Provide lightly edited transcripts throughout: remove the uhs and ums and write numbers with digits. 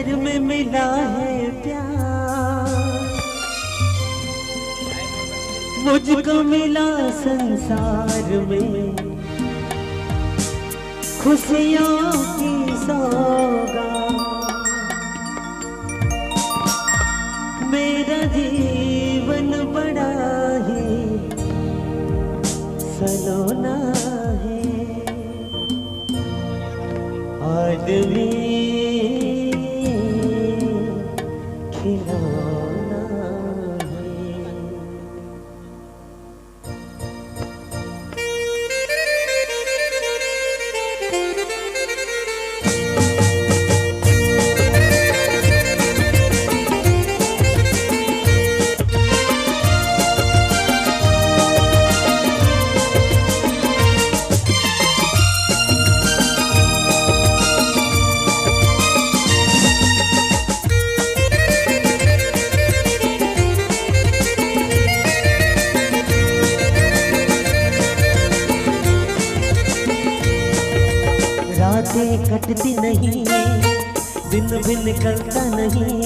घर में मिला है प्यार, मुझको मिला संसार में खुशियों की सौगात। मेरा जीवन बड़ा ही सलोना है, आदमी खिलौना है। रातें कटती नहीं, दिन भी निकलता नहीं,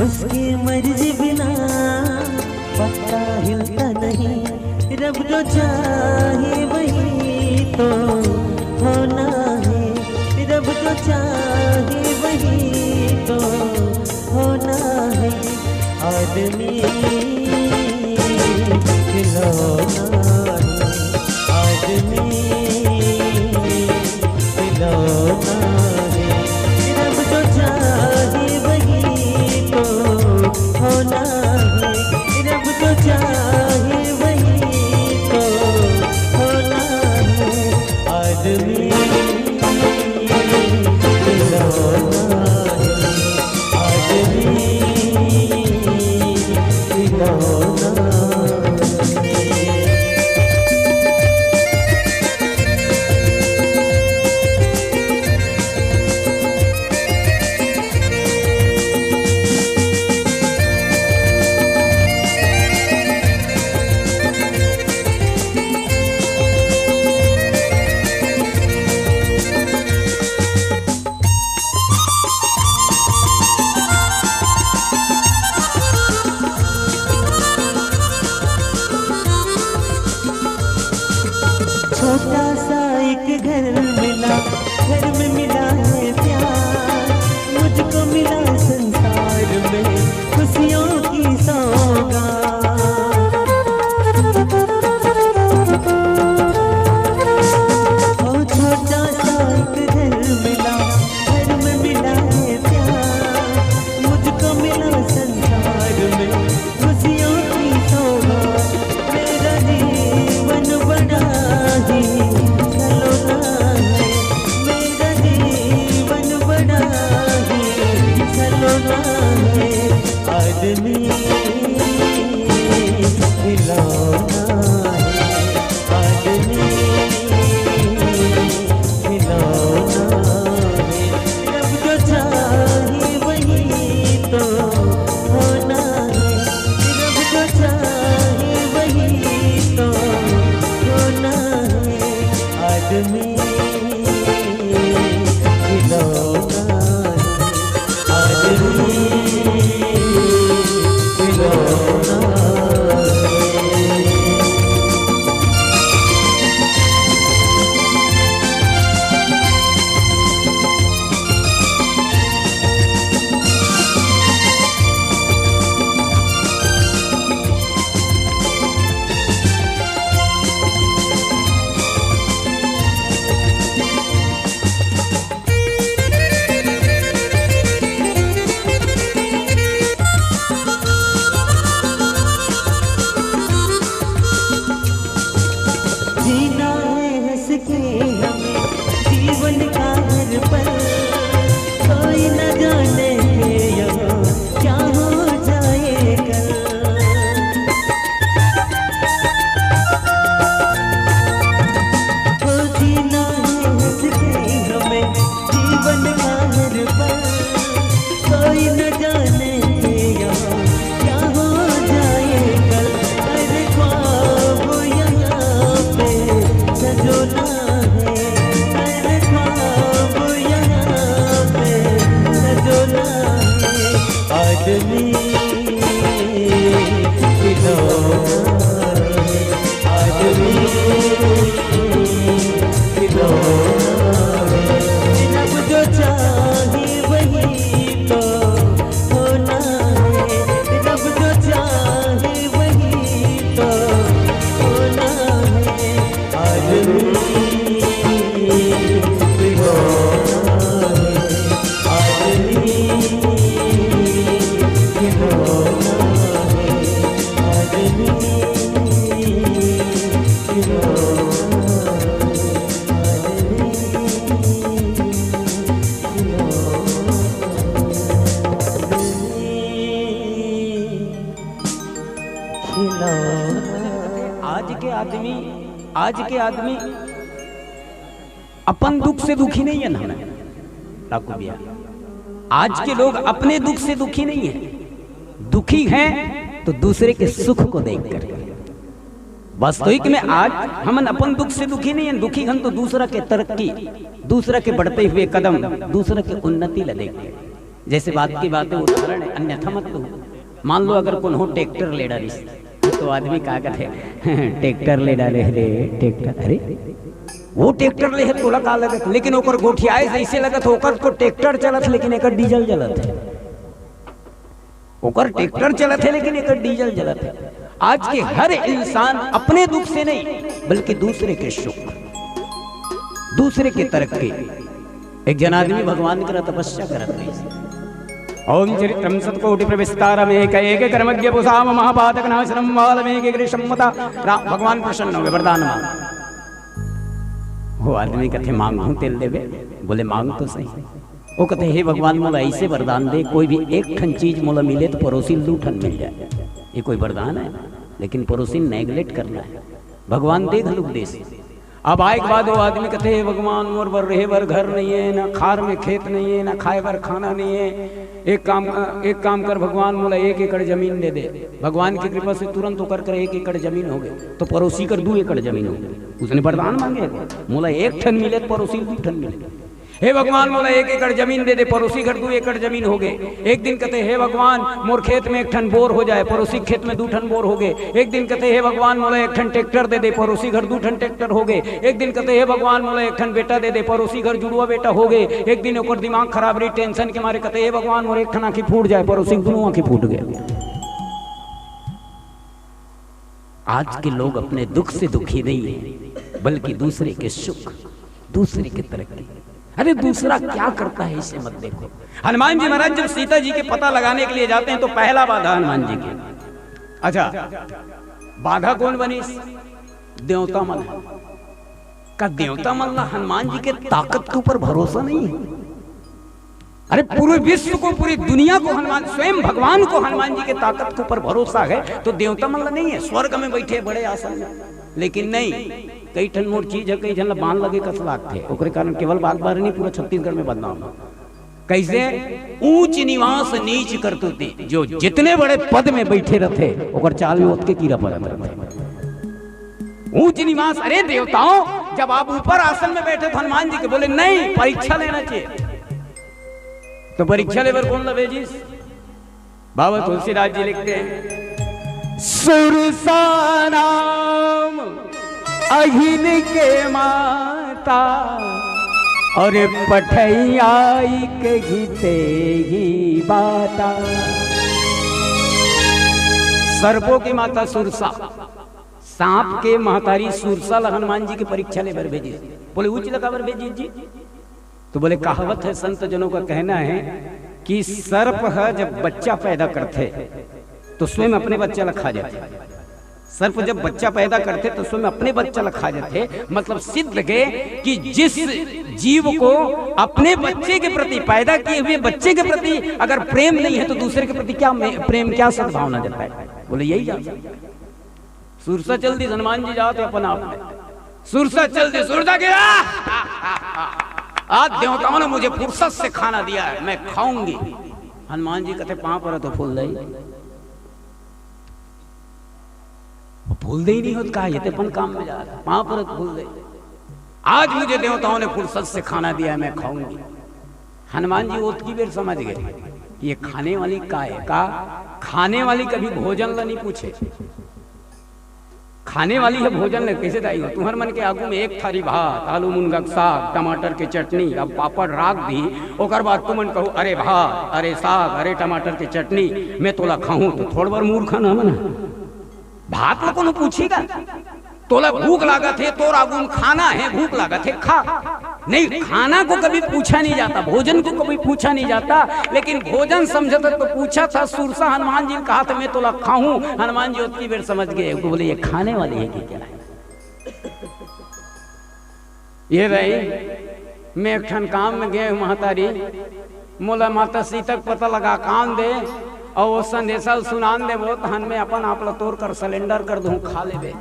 उसकी मर्जी बिना पत्ता हिलता नहीं। रब जो चाहे वही तो होना है, रब जो चाहे वही तो होना है। आदमी खिलौना है, आदमी खिलौना है। रब जो चाहे वही तो होना है, रब जो चाहे वही तो होना है। आदमी खिलौना है, आदमी खिलौना है। छोटा सा एक घर मिला, घर में मिला है प्यार, मुझको मिला संसार में खुशियों की सौगात। ओ छोटा सा एक घर मिला, घर में मिला है प्यार, मुझको मिला संसार में खुशियों की सौगात। मेरा जीवन बड़ा ही सलोना है, मेरा जीवन बड़ा ही सलोना है। आदमी खिलौना है, आदमी खिलौना है। रब जो चाहे वही तो होना है, रब जो चाहे वही तो होना है। आदमी खिलौना है, आदमी खिलौना है। जीना है हंस के हमें जीवन का हर पल, कोई न जाने यहाँ क्या हो जाए कल। ओ जीना है हंस के हमें जीवन का हर पल, कोई न जाने यहाँ क्या हो जाए कल। हर ख्वाब यहाँ पे सजोना है, आज के आदमी अपन दुख से दुखी नहीं है ना लाखों भैया। आज के लोग अपने दुख से दुखी नहीं है, दुखी हैं तो दूसरे के सुख को देखकर। वास्तविक में आज हम अपन दुख से दुखी नहीं है, दुखी हम तो दूसरा के तरक्की, दूसरा के बढ़ते हुए कदम, दूसरा के उन्नति ला देखते। जैसे बात की बात है, उदाहरण है, अन्यथा मत लो। मान लो अगर कौन हो ट्रैक्टर ले डाली तो आदमी क्या कहते ट्रैक्टर ले डाले रे ट्रैक्टर, अरे वो ट्रैक्टर ले है तोला का लगत, लेकिन ओकर गोठियाए जैसे लगत ओकर को ट्रैक्टर चलत लेकिन एकर डीजल जलत है। ओकर ट्रैक्टर चलत है लेकिन एकर डीजल जलत है। आज के हर इंसान अपने दुख से नहीं बल्कि दूसरे के सुख, दूसरे के तरक्की। एक जन आदमी भगवान की तपस्या करत रही। ओम चरित्रम सत्कोटि प्रविस्तारम एक एक कर्मज्ञ पुसाम महापातक नाशनम वाल्मीकि कृष्णमता। भगवान प्रसन्न हो गए, वरदान मांग। वो आदमी कहते मांगू तेल देवे, बोले मांग तो सही। वो कहते हे भगवान मोला ऐसे वरदान दे, कोई भी एक ठन चीज मोला मिले तो पड़ोसी 2 ठन मिल जाए। ये कोई वरदान है, लेकिन पड़ोसी नेगलेक्ट करना है। भगवान दे घलुक देश। अब आए के बाद वो आदमी कहते हैं भगवान मोर बर रहे बर घर नहीं है, ना खार में खेत नहीं है, ना खाए बर खाना नहीं है। एक काम कर भगवान मोला 1 एकड़ जमीन दे दे। भगवान की कृपा से तुरंत होकर कर 1 एकड़ जमीन हो गए, तो पड़ोसी कर 2 एकड़ जमीन हो गई। उसने वरदान मांगे, मोला 1 ठन मिले तो पड़ोसी 2 ठन मिले। हे भगवान मोला 1 एकड़ जमीन दे दे, पड़ोसी घर 2 एकड़ जमीन हो गए। एक दिन कहते हे भगवान मोर खेत में 1 ठन बोर हो जाए, पड़ोसी खेत में 2 ठन बोर हो गए। एक दिन कहते हे भगवान मोला 1 ठन ट्रैक्टर दे दे, पड़ोसी घर 2 ठन ट्रैक्टर हो गए। एक दिन कहते हे भगवान मोला 1 ठन बेटा दे दे, पड़ोसी घर जुड़वा बेटा हो गए। एक दिन ओकर दिमाग खराब रही, टेंशन के मारे कहते हे भगवान मोर 1 ठन आंखी फूट जाए, पड़ोसी 2 आंखी फूट गए। आज के लोग अपने दुख से दुखी नहीं है बल्कि दूसरे के सुख, दूसरे की तरक्की। अरे दूसरा क्या करता है इसे मत देखो। हनुमान जी महाराज जब सीता जी के पता लगाने के लिए जाते हैं तो पहला बाधा हनुमान जी की। अच्छा, बाधा कौन बनी? देवता मन का। देवता मन ला हनुमान जी के ताकत के ऊपर भरोसा नहीं है। अरे पूरे विश्व को, पूरी दुनिया को हनुमान, स्वयं भगवान को हनुमान जी के ताकत के ऊपर भरोसा है, तो देवता मन ला नहीं है। स्वर्ग में बैठे बड़े आसन में, लेकिन नहीं, कई ठन मोर चीज है, कई जन बांध लगे कस लागते, ओकरे कारण केवल बागबार नहीं पूरा छत्तीसगढ़ में बदनाम। कैसे? ऊंच निवास नीच करतुती। जो जितने बड़े पद में बैठे रहते ओकर चाल में ओतके कीड़ा पड़त रहते। ऊंच निवास, अरे देवताओं जब आप ऊपर आसन में बैठे तो हनुमान जी के बोले नहीं, परीक्षा लेना चाहिए। तो परीक्षा लेवर कौन लवे जी? बाबा तुलसीदास जी लिखते हैं, सुरसा नाम अहिन के माता और पठैयाई के गीते ही बाता। सर्पों की माता सुरसा, सांप के महतारी सुरसा हनुमान जी की परीक्षा ले बर भेजी। बोले ऊंच लगा बर भेजी जी? तो बोले कहावत है, संत जनों का कहना है कि सर्प है जब बच्चा पैदा करते तो स्वयं अपने बच्चा ला खा जाते। सर्प जब बच्चा पैदा करते तो स्वयं अपने बच्चा ला खा जाते। मतलब सिद्ध के कि जिस जीव को अपने बच्चे के प्रति, पैदा किए हुए बच्चे के प्रति अगर प्रेम नहीं है तो दूसरे के प्रति क्या प्रेम, क्या सद्भावना जता है? बोले यही जाते। सुरसा चल दी, हनुमान जी जाते अपन आप में। सुरसा चल दी, सुरसा गया, आज देवताओं ने मुझे फुर्सत से खाना दिया है, मैं खाऊंगी। हनुमान जी कहते पांव पर तो फूल दई, फूल दे ही नहीं होता, ये तो अपन काम में जा रहा है, पांव पर फूल दे। आज मुझे देवताओं ने फुर्सत से खाना दिया है, मैं खाऊंगी। हनुमान जी ओत की बेर समझ गए ये खाने वाली का है। का खाने वाली कभी भोजन ला नहीं पूछे, खाने वाली है भोजन ले कैसे दाई हो। तुम्हार मन के आगू में 1 थाली भात, आलू मुनगा साग, टमाटर के चटनी, अब पापड़ राख दी, ओकर बाद तुमन कहो अरे भात, अरे साग, अरे टमाटर के चटनी मैं तोला खाऊं, तो थोड़ बार मूर्ख ना मना। भात ला कोनो पूछेगा? तोला भूख लागत है, तोर आगू खाना है, भूख लागत है, खा। नहीं, खाना को कभी पूछा नहीं जाता, भोजन को कभी पूछा नहीं जाता, लेकिन भोजन समझता तो पूछा था। सुरसा हनुमान जी ने कहा था मैं तोला खाऊं, हनुमान जी उतनी बेर समझ गए, बोले ये खाने वाली है कि क्या है। ये रही, मैं एक ठन काम में गए महतारी, मोला माता सीता पता लगा काम दे और वो संदेशा सुनान दे, वो हन में अपन आप ला तोड़ कर सिलेंडर कर दूं, खा ले बे।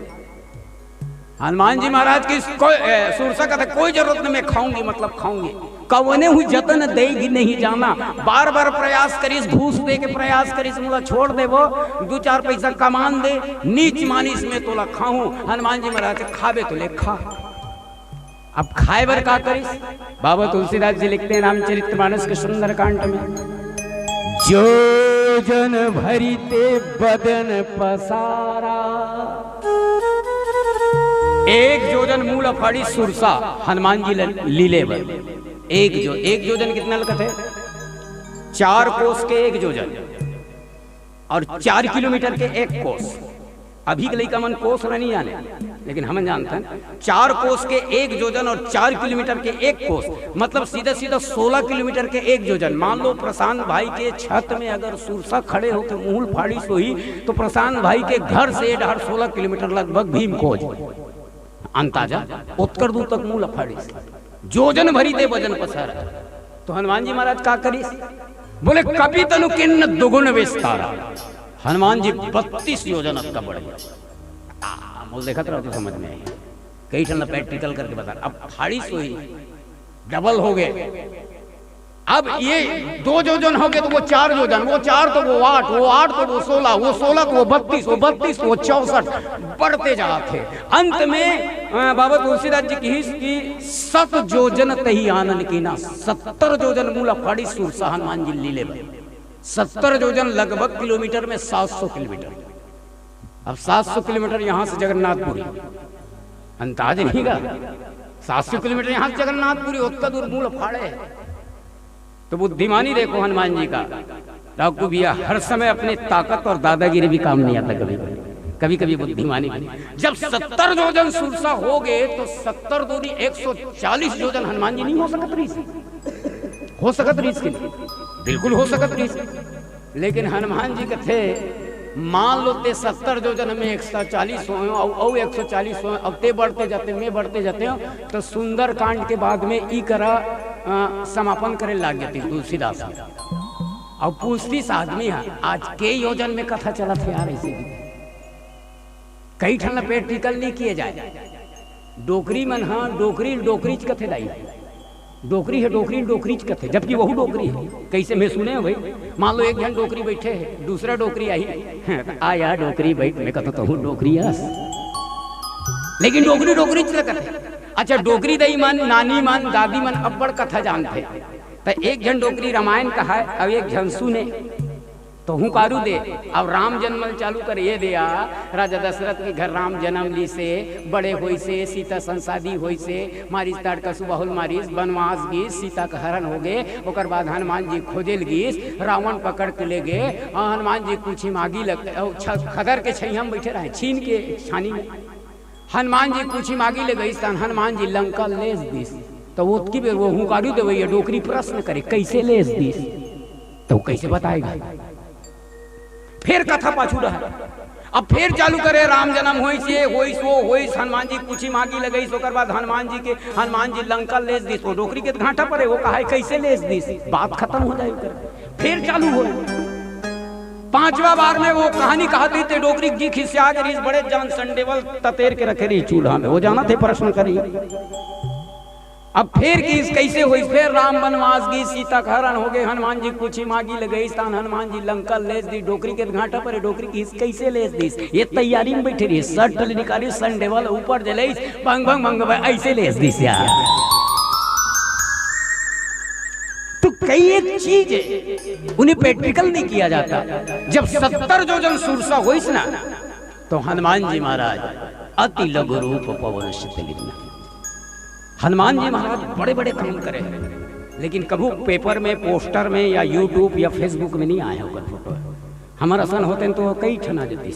हनुमान जी महाराज की सुरसा कहते कोई जरूरत नहीं, मैं खाऊंगी मतलब खाऊंगी। कवने हुई जतन देगी नहीं जाना, बार बार प्रयास करीस, घूस दे के प्रयास करीस, मुला छोड़ दे वो 2-4 पैसा कमान दे, नीच मानीस में तोला खाऊं। हनुमान जी महाराज खावे तो ले खा। अब खाए बर का करीस? बाबा तुलसीदास जी लिखते हैं रामचरितमानस के सुंदर कांड में, जो जन भरीते बदन पसारा, एक जोजन मूल अफाड़ी सुरसा हनुमान जी लीले बर। एक जोजन कितना लगत है? 4 कोस के 1 जोजन और 4 किलोमीटर के 1 कोस। अभी के लइका मन कोस नहीं जाने, लेकिन हम जानते हैं 4 कोस के 1 जोजन और 4 किलोमीटर के 1 कोस, मतलब सीधा सीधा 16 किलोमीटर के 1 जोजन। मान लो प्रशांत भाई के छत में अगर सुरसा खड़े होकर मूल फाड़ी सोई तो प्रशांत भाई के घर से 16 किलोमीटर लगभग भीम खोज अंताजा उत्तर दूर तक मूल फाड़ी जोजन भरी दे वजन पसारा। तो हनुमान जी महाराज का करी? बोले कपि तनु किन्न दुगुन विस्तारा। हनुमान जी 32 योजन का बढ़ गया। मोल देखा तो समझ में आई, कई ठंडा प्रैक्टिकल करके बता। अब फाड़ी सोई डबल हो गए, अब ये 2 जोजन हो गए तो वो 4 जोजन, वो 4 तो वो 8, वो 8 तो वो 16, वो 16 तो वो 32, वो 32 तो वो 64, बढ़ते जाते। अंत में बाबा तुलसीदास जी की 7 जोजन तही आनंद की ना, 70 जोजन मूल फाड़ी सुरसा हनुमान जी लीले में। 70 जोजन लगभग किलोमीटर में 700 किलोमीटर। अब 700 किलोमीटर यहाँ से जगन्नाथपुरी, अंदाज नहीं का 700 किलोमीटर यहाँ से जगन्नाथपुरी, उतना दूर मूल फाड़े। तो बुद्धिमानी देखो हनुमान जी का, डाकू भैया हर समय अपने ताकत और दादागिरी भी काम नहीं आता, कभी कभी बुद्धिमानी भी। जब 70 जोजन सुरसा हो गए तो 70 दूरी 140 जोजन हनुमान जी नहीं हो सकत रही, हो सकत रही इसके लिए, बिल्कुल हो सकत रही। लेकिन हनुमान जी के थे, मान लो ते 70 जोजन में 140 हो और 140 हो, अब ते बढ़ते जाते मैं बढ़ते जाते हो, तो सुंदर कांड के बाद में ई करा समापन करे लाग जाती तुलसीदास। और पूछती आदमी है आज के योजन में कथा चला थे यार, ऐसे कई ठन प्रैक्टिकल नहीं किए जाए। डोकरी मन हाँ डोकरीच कथे लाई, डोकरी है डोकरीच कथे, जबकि वही डोकरी है। कैसे मैं सुने हो भाई, मान लो एक जन डोकरी बैठे है, दूसरा डोकरी आई आ यार डोकरी बैठ, मैं कहता तो हूँ डोकरी आस, लेकिन डोकरीच कथे। अच्छा डोकरी दई मन, नानी मन, दादी मन अब्बड़ कथा जानते। तो एक जन डोकरी रामायण कहा है, अब एक जन सुने तो हूँ कारू दे। अब राम जन्मल चालू कर ये दिया, राजा दशरथ के घर राम जन्म ली से, बड़े होई से, सीता संसादी होई से, मारिस ताड़ का सुबहुल मारिस, वनवास गीस, सीता का हरण हो गए। ओकर बाद हनुमान जी खोजेल गीस, रावण पकड़ के ले गए, और हनुमान जी कुछ मागी लग खदर के छैया में बैठे रहे, छीन के छानी में हनुमान जी कुछ मागी ले गई, हनुमान जी लंका लेस दीस। तो वो की बेर वो हुकारू दे भैया डोकरी प्रश्न करे कैसे लेस दीस, तो कैसे बताएगा। फिर कथा पाछू रहा, अब फिर चालू करे राम जन्म होई से होई सो होई, हनुमान जी कुछ मागी लगई, ओकर बाद हनुमान जी लंका लेस दीस, वो डोकरी के घाटा पड़े, वो कहा कैसे लेस दीस, बात खत्म हो जाए। फिर चालू हो 5वां बार में वो कहानी कहती थे, डोकरी जी खिसिया गई, बड़े जान संडेवल ततेर के रखे रही चूल्हा में, वो जाना थे प्रश्न करी। अब फिर किस कैसे हुई, फिर राम वनवास गई, सीता का हरण हो गए, हनुमान जी कुछ मागी लगई, स्थान हनुमान जी लंका लेस दी, डोकरी के घाटा पर डोकरी किस कैसे लेस दी, ये तैयारी में बैठे रही, शर्ट निकाली संडेवल ऊपर जले भंग भंग भंग ऐसे लेस दी यार। तो कई एक चीज है उन्हें प्रैक्टिकल नहीं किया जाता। जब 70 जोजन सुरसा हुई ना, तो हनुमान जी महाराज अति लघु रूप पवन शीतल, हनुमान जी महाराज बड़े बड़े काम करे, लेकिन कभी पेपर में, पोस्टर में या यूट्यूब या फेसबुक में नहीं आया होगा फोटो। हमारा सन होते हैं तो कई ठना जाती,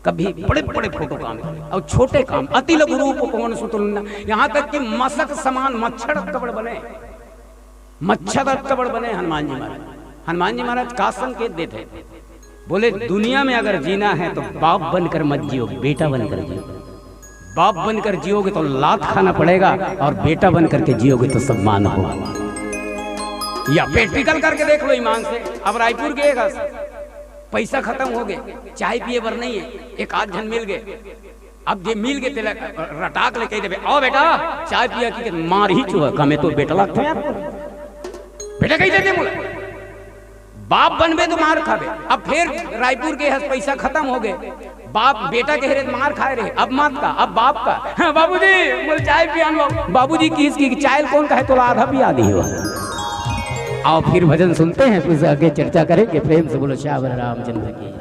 कभी बड़े बड़े फोटो काम और छोटे काम, अति लघु रूप पवन शीतल, यहाँ तक कि मशक समान मच्छर कबड़ बने, मच्छर कबड़ बने हनुमान जी महाराज। हनुमान जी महाराज का संकेत देते, बोले दुनिया में अगर जीना है तो बाप बनकर मत जियो, बेटा बनकर जियो। बाप बनकर जियोगे तो लात खाना पड़ेगा, और बेटा बनकर के जियोगे तो सम्मान होगा। या प्रैक्टिकल करके देख लो ईमान से। अब रायपुर गएगा, पैसा खत्म हो गए, चाय पिए बर नहीं है, एक आध जन मिल गए, अब ये मिल के तेल रटाक ले कह देवे आओ बेटा चाय पिया की मार ही चुहा कमे तो बेटा लगता है आपको बेटा कही देते बोला बाप बनबे तो मार खावे। अब फिर रायपुर के पैसा खत्म हो गए बाप बेटा के हेरे मार खाए रहे अब मत का अब बाप का हाँ, बाबूजी बोल चाय पिया बाबूजी की चाय कौन का है तो आधा पिया दी हुआ। आओ फिर भजन सुनते हैं फिर आगे चर्चा करेंगे। प्रेम से बोलो श्यावर रामचंद्र की।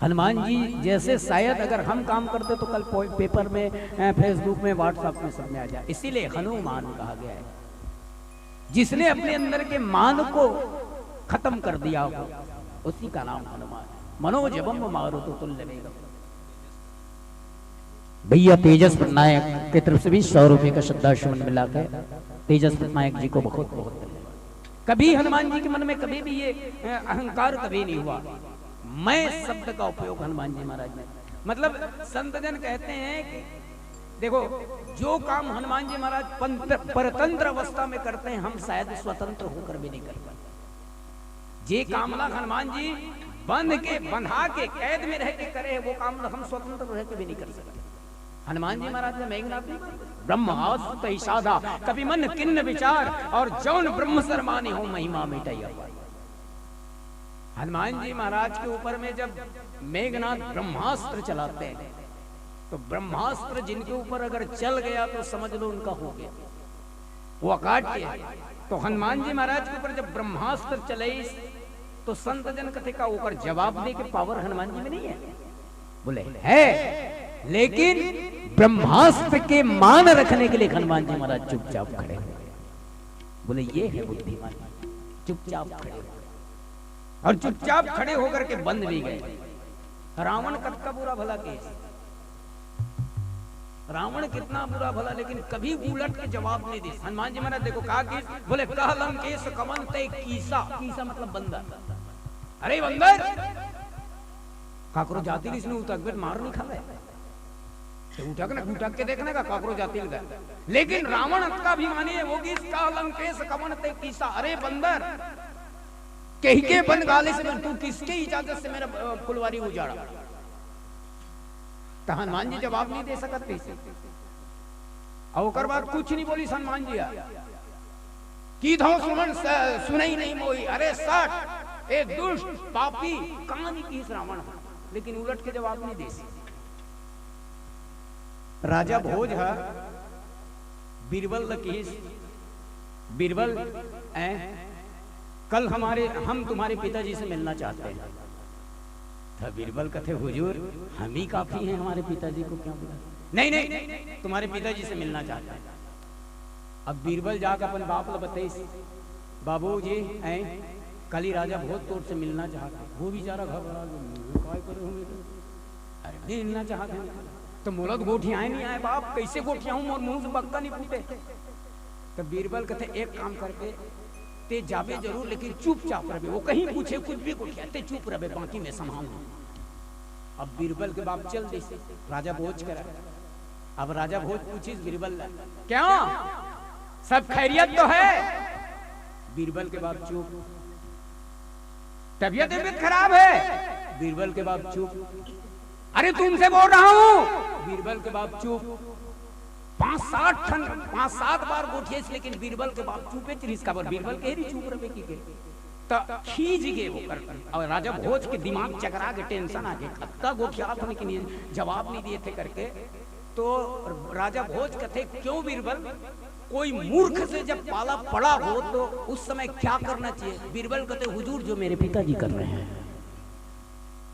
हनुमान जी जैसे शायद अगर हम काम करते तो कल पेपर में, फेसबुक में, व्हाट्सएप में सब में आ जाए। इसीलिए हनुमान कहा गया है। जिसने अपने अंदर के मान को खत्म कर दिया हो उसी का नाम हनुमान। मनोजवम मारुत तुल्य वेगम। भैया तेजस पटनायक की तरफ से भी 100 रुपए का श्रद्धासुमन मिला के तेजस पटनायक जी को बहुत बहुत धन्यवाद। कभी हनुमान जी के मन में कभी भी ये अहंकार कभी नहीं हुआ। मैं शब्द का उपयोग हनुमान जी महाराज ने, मतलब संत जन कहते हैं कि देखो जो काम हनुमान जी महाराज परतंत्र अवस्था में करते हैं हम शायद स्वतंत्र होकर भी नहीं कर पाते। जे कामना हनुमान जी बंधा के कैद में रह के करे वो काम हम स्वतंत्र रह के भी नहीं कर सकते। हनुमान जी महाराज ने मेघनाथ ब्रह्मास्त्र साधा कभी मन किन्न विचार और जौन ब्रह्म शर्माने हो महिमा मिटाइया। हनुमान जी महाराज के ऊपर में जब मेघनाथ ब्रह्मास्त्र चलाते हैं तो ब्रह्मास्त्र जिनके ऊपर अगर चल गया तो समझ लो उनका हो गया, वो अकाट्य है। तो हनुमान जी महाराज के ऊपर जब ब्रह्मास्त्र चले तो संत जन कथे का ऊपर जवाब दे के पावर हनुमान जी में नहीं है, बोले है, लेकिन ब्रह्मास्त्र के मान रखने के लिए हनुमान जी महाराज चुपचाप खड़े हुए। बोले ये है बुद्धिमान, चुपचाप खड़े और चुपचाप खड़े होकर के बंद भी गए। रावण का बुरा भला केस, रावण कितना बुरा भला, लेकिन कभी उलट के जवाब नहीं दी। हनुमान जी महाराज देखो कहा कि बोले कह लंकेश कमन ते कीसा, कीसा मतलब बंदर। अरे बंदर काकरो जाति इसने उतक मार नहीं खा गए तो उठक के देखने का काकरो जाति लगा। लेकिन रावण का अभिमानी है वो कि कह लंकेश कमन ते कीसा, अरे बंदर कहीं के बन गाले से तू किसके इजाजत से मेरा फुलवारी उजाड़ा। तो हनुमान जी जवाब नहीं दे सकते और बात कुछ नहीं बोली हनुमान जी की धो सुमन सुनई नहीं मोई, अरे सट ए दुष्ट पापी कहानी की रावण, लेकिन उलट के जवाब नहीं दे। राजा भोज है बीरबल लकीस, बीरबल कल हम तुम्हारे पिताजी से मिलना चाहते हैं। तो बीरबल कहते हुजूर हम ही काफी हैं, हमारे पिताजी को क्या बुला। नहीं नहीं तुम्हारे पिताजी से मिलना चाहते हैं। अब बीरबल जाकर अपन बाप ला बताई बाबू जी कल ही राजा बहुत तोड़ से मिलना चाहते। वो बेचारा घबरा मिलना चाहते तो मोलत गोठियां नहीं आए बाप, कैसे गोठियां हूं मुंह से बक्का नहीं फूटे। तो बीरबल कहते एक काम करके ते जावे जरूर लेकिन चुपचाप रहे, वो कहीं पूछे कुछ भी को कहते चुप रहे, बाकी में संभाल। अब बीरबल के बाप चल दे राजा भोज करा। अब राजा भोज पूछिस बीरबल क्या सब खैरियत तो है? बीरबल के बाप चुप। तबीयत खराब है? बीरबल के बाप चुप। अरे तुमसे बोल रहा हूं। बीरबल के बाप चुप। 5-7 बार गोठियस लेकिन बीरबल के बाप चुपे चिरिस का बीरबल के ही चुप रहे की के तो खींच गए वो कर। और राजा भोज के दिमाग चकरा के टेंशन आ गए, खत्ता गोठियात होने के लिए जवाब नहीं दिए थे करके। तो राजा भोज कहते क्यों बीरबल, कोई मूर्ख से जब पाला पड़ा हो तो उस समय क्या करना चाहिए? बीरबल कहते हुजूर जो मेरे पिताजी कर रहे हैं,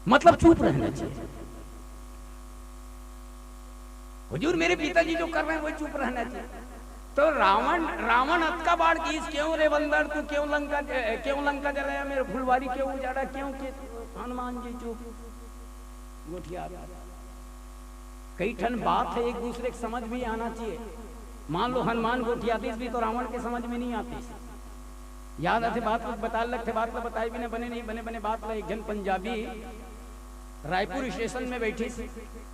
मतलब चुप रहना चाहिए। हुजूर मेरे पिताजी जो कर रहे हैं वो चुप रहना चाहिए। तो रावण अतका बाढ़ की क्यों रे बंदर तू क्यों लंका जलाया, मेरे फुलवारी क्यों उजाड़ा, क्यों के? हनुमान जी चुप। गोठिया कई ठन बात है एक दूसरे को समझ भी आना चाहिए। मान लो हनुमान गोठियातीस भी तो रावण के समझ में नहीं आती। याद आते बात बता लगते बात बताई भी ना बने नहीं बने बने बात। एक जन पंजाबी रायपुर स्टेशन में बैठी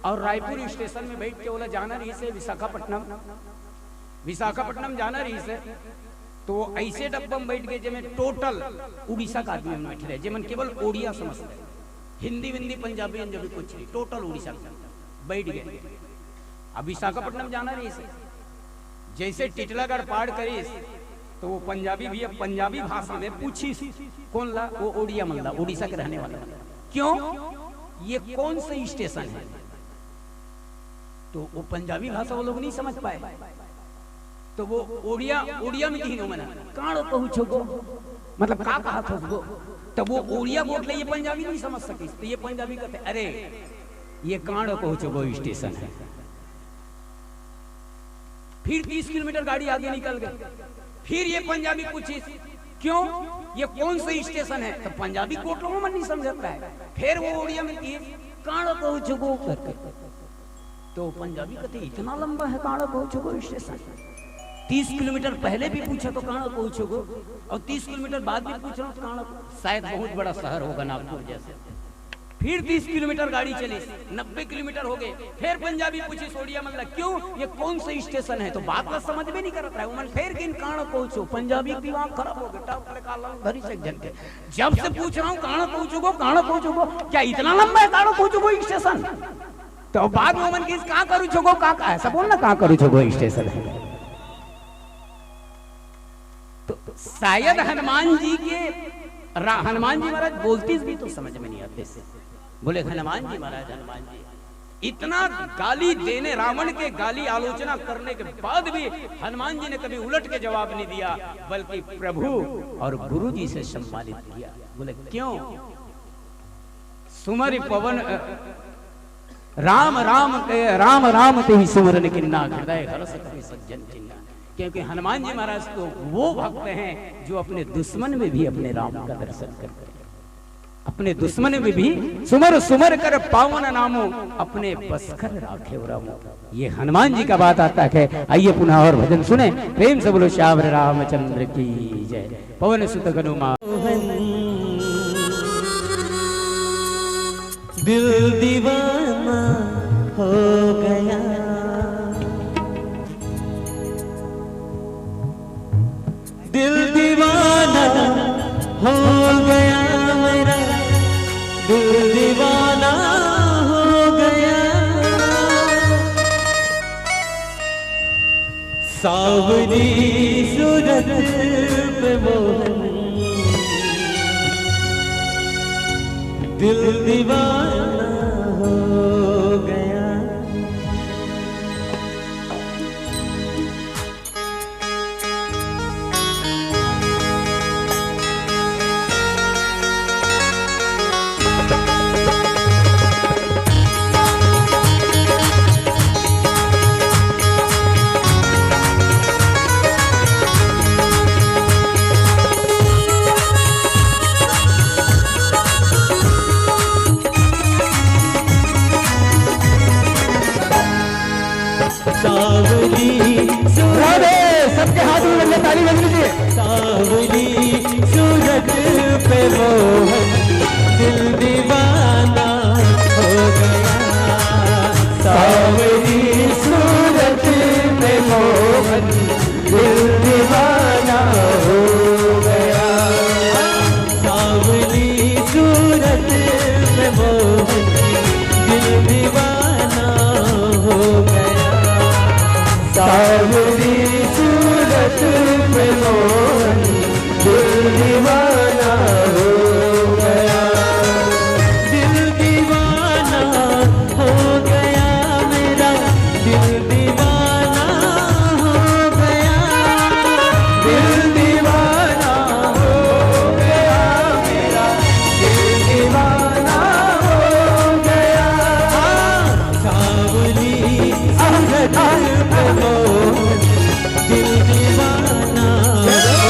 और रायपुर स्टेशन में बैठ के बोला जाना रही से विशाखापट्टनम जाना रही से। तो ऐसे डब्बा में बैठ गए जिसमें टोटल उड़ीसा का आदमी बैठे रहे, जिमन केवल ओडिया समझते, हिंदी विंदी पंजाबी अंजाबी कुछ नहीं, टोटल उड़ीसा बैठ गए। अब विशाखापट्टनम जाना रही से जैसे टिटलागढ़ पार करीस तो वो पंजाबी भी पंजाबी भाषा में पूछी कौन ला, वो ओडिया मंदा उड़ीसा के रहने वाला। क्यों ये कौन सा स्टेशन है? तो वो पंजाबी भाषा वो लोग नहीं समझ पाए। तो वो ओडिया में कहीं मना काणो पहुंचो गो मतलब का कहा था उसको, तब वो उड़िया बोल ये पंजाबी नहीं समझ सकी, तो ये पंजाबी कहते अरे ये कांड पहुंचो स्टेशन है। फिर 30 किलोमीटर गाड़ी आगे निकल गई, फिर ये पंजाबी पूछी क्यों ये कौन सा स्टेशन है, तो पंजाबी कोटलों में नहीं समझता है। फिर वो उड़िया में कांड पहुंचो करके, तो पंजाबी कहते इतना लंबा है कांड पहुंचो स्टेशन। 30 किलोमीटर पहले भी पूछा तो कहाँ पहुंचोगे, और 30 किलोमीटर बाद भी पूछ रहा हूँ तो कहाँ, शायद बहुत बड़ा शहर होगा नागपुर जैसे। फिर 30 किलोमीटर गाड़ी चली, 90 किलोमीटर हो गए, फिर पंजाबी पूछी सोडिया मंगला क्यों ये कौन सा स्टेशन है, तो बात का समझ में नहीं करता है। उमन फिर किन कहाँ पहुंचो, पंजाबी दिमाग खराब हो गया। जब से पूछ रहा हूँ कहाँ पहुंचोगो, क्या इतना लंबा है कहाँ पहुंचोगो स्टेशन, तो बाद में मन किस कहाँ करूँ छोगो, कहाँ ऐसा बोलना कहाँ करूँ छोगो स्टेशन है। तो शायद हनुमान जी महाराज बोलती भी तो समझ में नहीं आते से, बोले हनुमान जी महाराज, हनुमान जी इतना गाली देने, रावण के गाली आलोचना करने के बाद भी हनुमान जी ने कभी उलट के जवाब नहीं दिया, बल्कि प्रभु और गुरु जी से सम्मानित किया। बोले क्यों, सुमरि पवन राम राम ते ही सुमरन किन्ना, हृदय हर्ष कपि सज्जन चिन्ना। क्योंकि हनुमान जी महाराज तो वो भक्त हैं जो अपने दुश्मन में भी अपने राम का दर्शन करते हैं, अपने दुश्मन में भी सुमर सुमर कर पावन नामो, अपने बस कर राखे रामो। ये हनुमान जी का बात आता है। आइए पुनः और भजन सुने, प्रेम से बोलो श्यावर रामचंद्र की जय। पवन सुत हनुमान दिल दीवाना हो गया, दिल दीवाना हो गया मेरा, दिल दीवाना हो गया। सावरी सूरत पे मोहन, दिल दीवाना हो गया। सबके हाथ में ताली बज लीजिए। सावली सूरत पे मोहन, दिल दीवाना हो गया। सावली सूरत पे मोहन, दिल दीवाना हो गया। सावली सूरत पे मोहन, दिल दीवाना हो गया। सावली सूरत पे मोहन, दिल दीवाना हो गया। दिल दीवाना हो गया मेरा, दिल दीवाना हो गया। दिल दीवाना हो गया मेरा, दिल दीवाना हो गया। सावली सूरत पे मोहन, दिल दीवाना हो गया।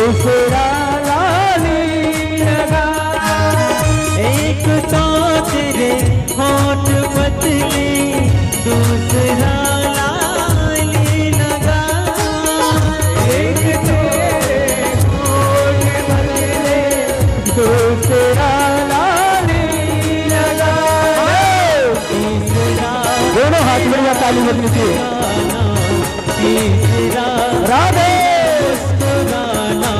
दूसरा लाली लगा। एक तो तेरे होठ पतले, दूसरा लाली लगा। एक तेरे होठ पतले, दूसरा लाली लगा। तीसरा दोनों हाथ में या ताली बजनी चाहिए। तीसरा राधे मुस्कुराना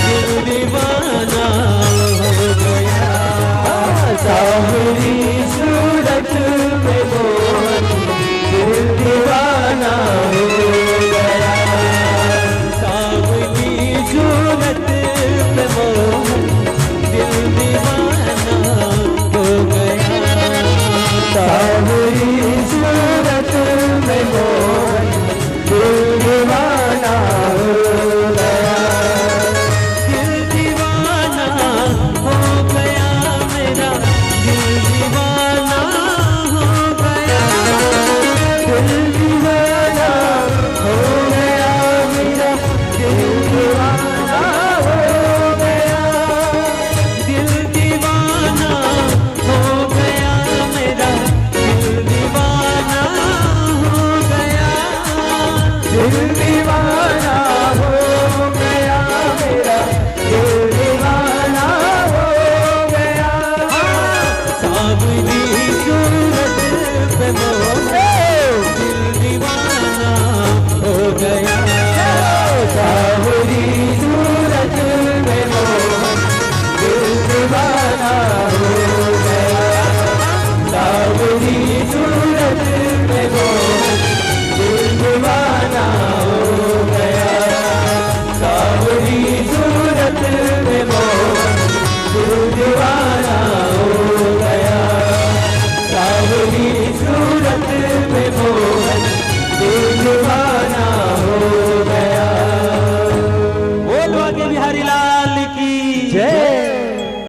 दिल दीवाना हो गया। सांवली सूरत में मोहन दिल दीवाना हो गया। सांवली सूरत में मोहन दिल दीवाना हो गया। सांवली सूरत में मोहन दिल दीवाना हो गया। दिल दीवाना हो गया मेरा, दिल दीवाना हो गया। दिल दीवाना हो गया मेरा, दिल दीवाना हो गया। दिल दीवाना हो गया मेरा, दिल दीवाना हो गया। दिल दीवाना हो गया मेरा, दिल दीवाना हो गया। सांवली सूरत पे मोहन दिल दीवाना हो गया। सांवली सूरत पे मोहन दिल दीवाना हो गया। सांवली सूरत पे मोहन दिल दीवाना हो गया। सांवली सूरत में मोहन दिल दीवाना हो गया। सांवली सूरत में मोहन दिल दीवाना हो गया। बोल बाके बिहारी लाल की जय।